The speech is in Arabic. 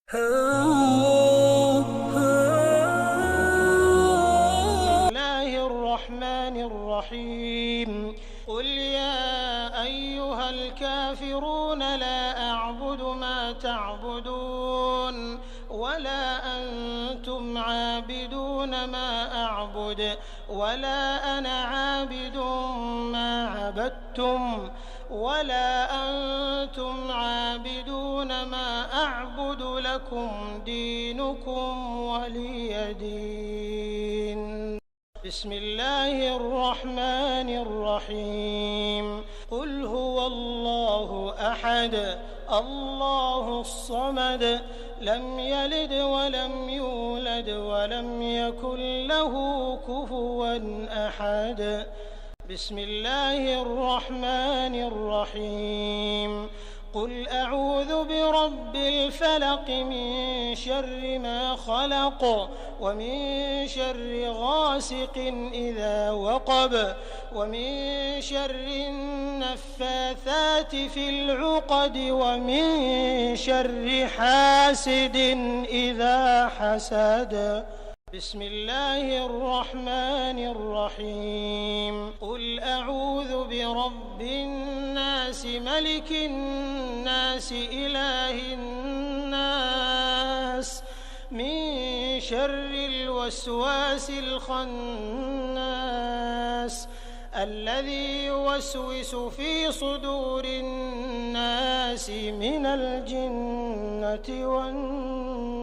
الله الرحمن الرحيم قل يا أيها الكافرون لا أعبد ما تعبدون ولا أنتم عابدون ما أعبد ولا أنا عابد ما عبدتم ولا أنتم عابدون ما أعبد لكم دينكم ولي دين. بسم الله الرحمن الرحيم قل هو الله أحد الله الصمد لم يلد ولم يولد ولم يكن له كفوا أحد. بسم الله الرحمن الرحيم قل أعوذ برب الفلق من شر ما خلق ومن شر غاسق إذا وقب ومن شر النفاثات في العقد ومن شر حاسد إذا حسد. بسم الله الرحمن الرحيم قل أعوذ برب الناس ملك الناس إله الناس من شر الوسواس الخناس الذي يوسوس في صدور الناس من الجنة والناس.